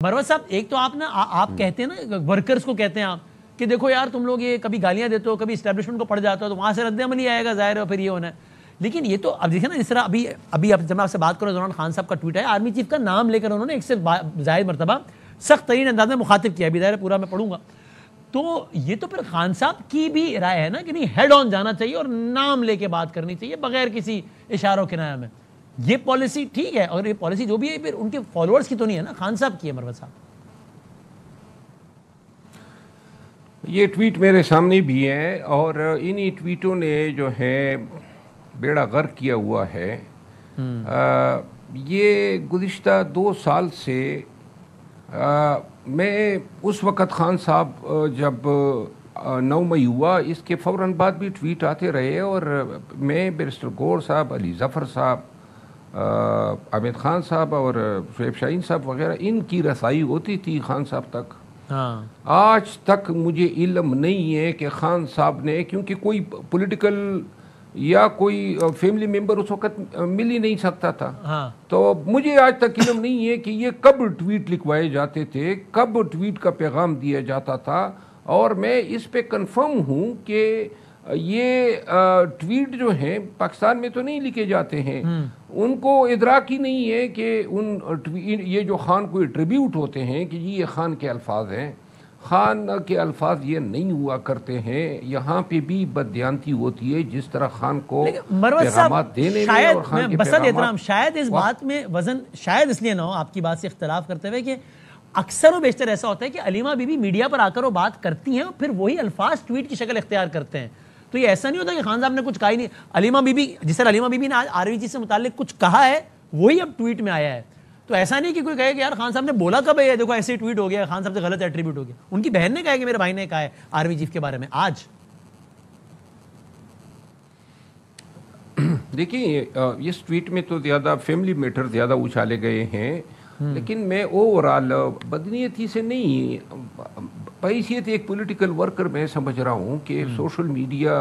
مروت صاحب ایک تو آپ نا آپ کہتے ہیں نا ورکرز کو کہتے ہیں آپ کہ دیکھو یار تم لوگ یہ کبھی گالیاں دیتے ہو کبھی اسٹیبلشمنٹ کو پڑ جاتا ہو تو وہاں سے رد عملی آئے گا ظاہر ہے پھر یہ ہونا ہے. لیکن یہ تو اب دیکھیں نا اس طرح ابھی جب میں آپ سے بات کروں عمران خان صاحب کا ٹویٹ ہے آرمی چیف کا نام لے کر انہوں نے ایک سے زائد مرتبہ سخت ترین انداز میں مخاطب کیا. ابھی ظاہر پورا میں پڑھوں گا تو یہ تو پھر خان صاحب کی بھی رائے ہے نا کہ نہیں ہیڈ آن جانا چاہیے اور نام لے کے بات کرنی چاہیے بغیر کسی اشاروں کنایہ میں. یہ پالیسی ٹھیک ہے اور یہ پالیسی جو بھی ہے پھر ان کے فالوورز کی تو نہیں ہے نا خان صاحب کی ہے. مروت صاحب یہ ٹویٹ میرے سامنے بھی ہے اور انہی ٹویٹوں نے جو ہے بیڑا غرق کیا ہوا ہے. یہ گزشتہ 2 سال سے میں اس وقت خان صاحب جب 9 مئی ہوا اس کے فوراً بعد بھی ٹویٹ آتے رہے اور میں بیرسٹر گور صاحب علی ظفر صاحب عامر خان صاحب اور شعیب شاہین صاحب وغیرہ ان کی رسائی ہوتی تھی خان صاحب تک. آج تک مجھے علم نہیں ہے کہ خان صاحب نے کیونکہ کوئی پولیٹیکل یا کوئی فیملی ممبر اس وقت مل ہی نہیں سکتا تھا تو مجھے آج تک علم نہیں ہے کہ یہ کب ٹویٹ لکھوائے جاتے تھے کب ٹویٹ کا پیغام دیا جاتا تھا. اور میں اس پہ کنفرم ہوں کہ یہ ٹویٹ جو ہیں پاکستان میں تو نہیں لکھے جاتے ہیں. ان کو ادراک ہی نہیں ہے کہ یہ جو خان کو ٹریبیوٹ ہوتے ہیں کہ جی یہ خان کے الفاظ ہیں. خان کے الفاظ یہ نہیں ہوا کرتے ہیں. یہاں پہ بھی بددیانتی ہوتی ہے جس طرح خان کو پیغامات دینے میں اور خان کے پیغامات. شاید اس بات میں وزن شاید اس لیے نہ ہو آپ کی بات سے اختلاف کرتے ہوئے کہ اکثر و بیشتر ایسا ہوتا ہے کہ علیمہ بی بی میڈیا پر آ کر وہ بات کرتی ہیں اور پھر وہی الفاظ ٹویٹ کی شکل اختیار کرتے ہیں. تو یہ ایسا نہیں ہوتا کہ خان صاحب نے کچھ کہا ہی نہیں. علیمہ بی بی جس طرح علیمہ بی بی نے آج آر وی جی سے متعلق کچھ کہا ہے وہی اب ٹویٹ میں آیا ہے. تو ایسا نہیں کہ کوئی کہے کہ یار خان صاحب نے بولا کب ہے دیکھو ایسے ٹویٹ ہو گیا خان صاحب سے غلط ایٹریبیوٹ ہو گیا. ان کی بہن نے کہا کہ میرے بھائی نے کہا ہے آرمی چیف کے بارے میں. آج دیکھیے اس ٹویٹ میں تو زیادہ فیملی میٹر زیادہ اچھالے گئے ہیں لیکن میں اوورال بدنیتی سے نہیں بحیثیت ایک پولیٹیکل ورکر میں سمجھ رہا ہوں کہ سوشل میڈیا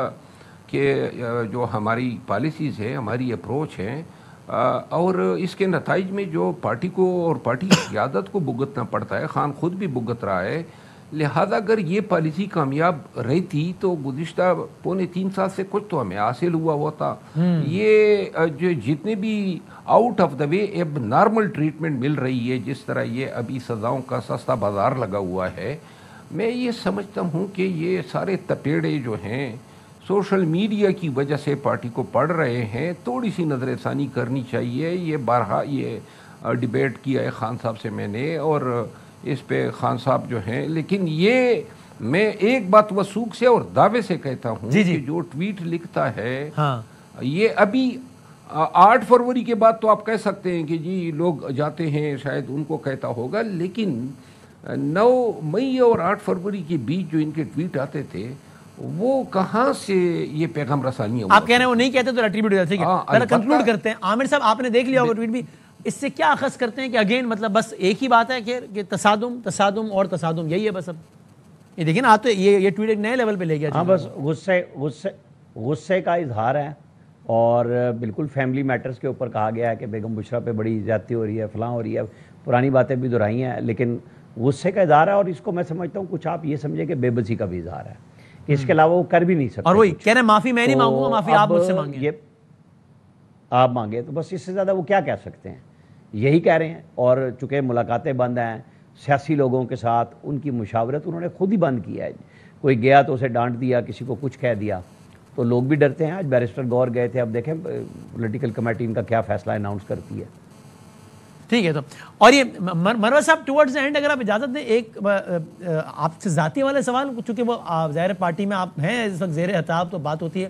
کے جو ہماری پالیسیز ہیں ہماری اپروچ ہیں اور اس کے نتائج میں جو پارٹی کو اور پارٹی کی قیادت کو بھگتنا پڑتا ہے خان خود بھی بھگت رہا ہے. لہذا اگر یہ پالیسی کامیاب رہتی تو گزشتہ 2.5 سال سے کچھ تو ہمیں حاصل ہوا ہوتا. یہ جو جتنے بھی آؤٹ آف دا وے اب نارمل ٹریٹمنٹ مل رہی ہے جس طرح یہ ابھی سزاؤں کا سستا بازار لگا ہوا ہے میں یہ سمجھتا ہوں کہ یہ سارے تپیڑے جو ہیں سوشل میڈیا کی وجہ سے پارٹی کو پڑ رہے ہیں. تھوڑی سی نظر ثانی کرنی چاہیے. یہ بارہا یہ ڈیبیٹ کیا ہے خان صاحب سے میں نے اور اس پہ خان صاحب جو ہیں لیکن یہ میں ایک بات وثوق سے اور دعوے سے کہتا ہوں کہ جو ٹویٹ لکھتا ہے یہ ابھی 8 فروری کے بعد تو آپ کہہ سکتے ہیں کہ جی لوگ جاتے ہیں شاید ان کو کہتا ہوگا لیکن 9 مئی اور 8 فروری کے بیچ جو ان کے ٹویٹ آتے تھے وہ کہاں سے یہ پیغام رسانی ہے. آپ کہہ رہے ہیں وہ نہیں کہتے تو ایٹریبیوٹ ہو جاتا ہے. پہلے کنکلوڈ کرتے ہیں. عامر صاحب آپ نے دیکھ لیا ہوگا ٹویٹ بھی اس سے کیا اخذ کرتے ہیں کہ اگین مطلب بس ایک ہی بات ہے کہ تصادم اور تصادم یہی ہے بس. اب یہ دیکھیں نا آپ تو یہ ٹویٹ ایک نئے لیول پہ لے گیا. ہاں بس غصے کا اظہار ہے اور بالکل فیملی میٹرز کے اوپر کہا گیا ہے کہ بیگم بشرا پہ بڑی زیادتی ہو رہی ہے فلاں ہو رہی ہے پرانی باتیں بھی دہرائی ہیں لیکن غصے کا اظہار ہے اور اس کو میں سمجھتا ہوں کچھ آپ یہ سمجھیں کہ بے بسی کا بھی اظہار ہے کہ اس کے علاوہ وہ کر بھی نہیں سکتے. اور وہی کہہ رہے ہیں معافی میں نہیں مانگوں گا معافی آپ مجھ سے مانگیں. یہ آپ مانگے تو بس اس سے زیادہ وہ کیا کہہ سکتے ہیں یہی کہہ رہے ہیں. اور چونکہ ملاقاتیں بند ہیں سیاسی لوگوں کے ساتھ ان کی مشاورت انہوں نے خود ہی بند کیا ہے. کوئی گیا تو اسے ڈانٹ دیا کسی کو کچھ کہہ دیا تو لوگ بھی ڈرتے ہیں. آج بیرسٹر گور گئے تھے اب دیکھیں پولیٹیکل کمیٹی ان کا کیا فیصلہ اناؤنس کرتی ہے. ٹھیک ہے تو اور یہ مروت صاحب ٹورڈز اینڈ اگر آپ اجازت دیں ایک آپ سے ذاتی والے سوال چونکہ وہ ظاہر پارٹی میں آپ ہیں اس وقت زیر خطاب تو بات ہوتی ہے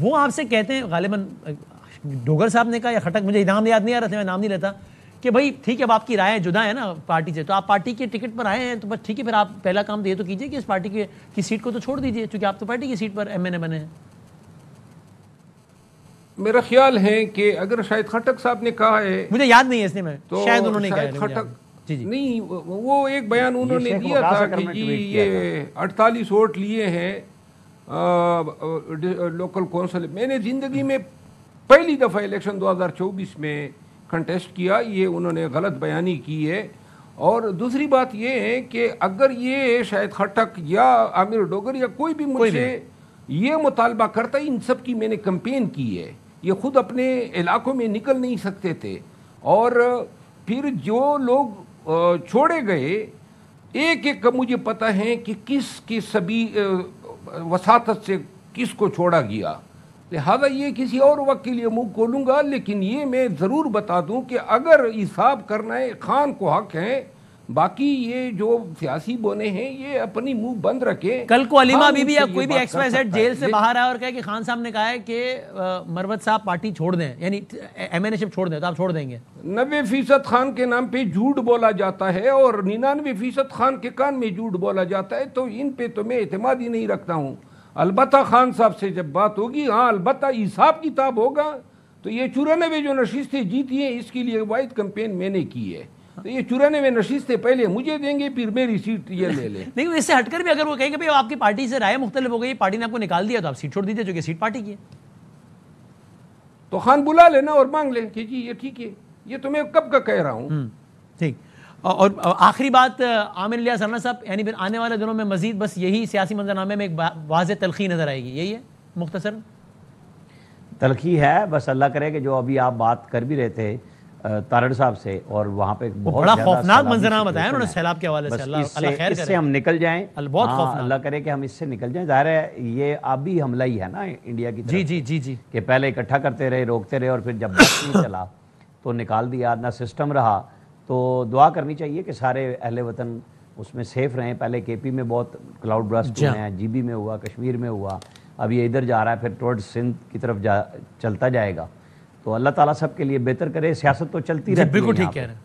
وہ آپ سے کہتے ہیں غالباً ڈوگر صاحب نے کہا یا خٹک مجھے نام یاد نہیں آ رہا تھا میں نام نہیں لیتا کہ بھائی ٹھیک ہے اب آپ کی رائے جدا ہے نا پارٹی سے تو آپ پارٹی کے ٹکٹ پر آئے ہیں تو بس ٹھیک ہے پھر آپ پہلا کام تو یہ تو کیجیے کہ اس پارٹی کی سیٹ کو تو چھوڑ دیجیے چونکہ آپ تو پارٹی کی سیٹ پر ایم این اے بنے ہیں. میرا خیال ہے کہ اگر شاید خٹک صاحب نے کہا ہے مجھے یاد نہیں ہے اس لیے میں تو شاید انہوں نے کہا نہیں وہ ایک بیان انہوں نے دیا تھا کہ جی یہ 48 ووٹ لیے ہیں لوکل کونسل. میں نے زندگی میں پہلی دفعہ الیکشن 2024 میں کنٹیسٹ کیا. یہ انہوں نے غلط بیانی کی ہے اور دوسری بات یہ ہے کہ اگر یہ شاید خٹک یا عامر ڈوگر یا کوئی بھی مجھ سے یہ مطالبہ کرتا ہے، ان سب کی میں نے کمپین کی ہے، یہ خود اپنے علاقوں میں نکل نہیں سکتے تھے، اور پھر جو لوگ چھوڑے گئے ایک ایک کا مجھے پتہ ہے کہ کس کی سبھی وساطت سے کس کو چھوڑا گیا، لہذا یہ کسی اور وقت کے لیے منہ کھولوں گا، لیکن یہ میں ضرور بتا دوں کہ اگر حساب کرنا ہے خان کو حق ہے، باقی یہ جو سیاسی بونے ہیں یہ اپنی منہ بند رکھے۔ کل کو علیمہ بی بی یا کوئی بھی ایکس وائی زیڈ جیل سے باہر آیا اور کہا کہ خان صاحب نے کہا ہے کہ مروت صاحب پارٹی چھوڑ دیں، یعنی ایم این اے شپ چھوڑ دیں، تو آپ چھوڑ دیں گے؟ 90% خان کے نام پہ جھوٹ بولا جاتا ہے اور 99% خان کے کان میں جھوٹ بولا جاتا ہے، تو ان پہ تو میں اعتماد ہی نہیں رکھتا ہوں۔ البتہ خان صاحب سے جب بات ہوگی، ہاں البتہ حساب کتاب ہوگا، تو یہ 94 جو نشستیں جیتی ہیں اس کے لیے واحد کمپین میں نے کی ہے، تو یہ 94 نشستیں پہلے مجھے دیں گے، پھر میری سیٹ یہ لے لیں۔ لیکن اس سے ہٹ کر بھی اگر وہ کہیں کہ آپ کی پارٹی سے رائے مختلف ہو گئی، پارٹی نے آپ کو نکال دیا، تو آپ سیٹ چھوڑ دیجیے، جو کہ سیٹ پارٹی کی ہے۔ تو خان بلا لینا اور مانگ لیں کہ جی یہ ٹھیک ہے، یہ تو میں کب کا کہہ رہا ہوں۔ ٹھیک، اور آخری بات عامر الیاس رنا صاحب، یعنی پھر آنے والے دنوں میں مزید بس یہی سیاسی منظرنامے میں ایک واضح تلخی نظر آئے گی، یہی ہے مختصر تلخی ہے؟ بس اللہ کرے کہ جو ابھی آپ بات کر بھی رہے تھے تارڑ صاحب سے، اور وہاں پہ بڑا خوفناک منظرنامہ بتایا انہوں نے سیلاب کے حوالے سے، اللہ خیر کرے، اس سے ہم نکل جائیں، بہت خوفناک، اللہ کرے کہ ہم اس سے نکل جائیں۔ ظاہر ہے یہ آبی حملہ ہی ہے نا انڈیا کی طرف، جی جی جی جی، کہ پہلے اکٹھا کرتے رہے، روکتے رہے، اور پھر جب بات نہیں چلا تو نکال دیا، نہ سسٹم رہا۔ تو دعا کرنی چاہیے کہ سارے اہل وطن اس میں سیف رہیں۔ پہلے کے پی میں بہت کلاؤڈ برسٹ ہوئے ہیں، جی بی میں ہوا، کشمیر میں ہوا، اب یہ ادھر جا رہا ہے، پھر ٹورڈ سندھ کی طرف چلتا جائے گا۔ تو اللہ تعالیٰ سب کے لیے بہتر کرے، سیاست تو چلتی رہتی ہے۔ بالکل ٹھیک کہہ رہے ہیں۔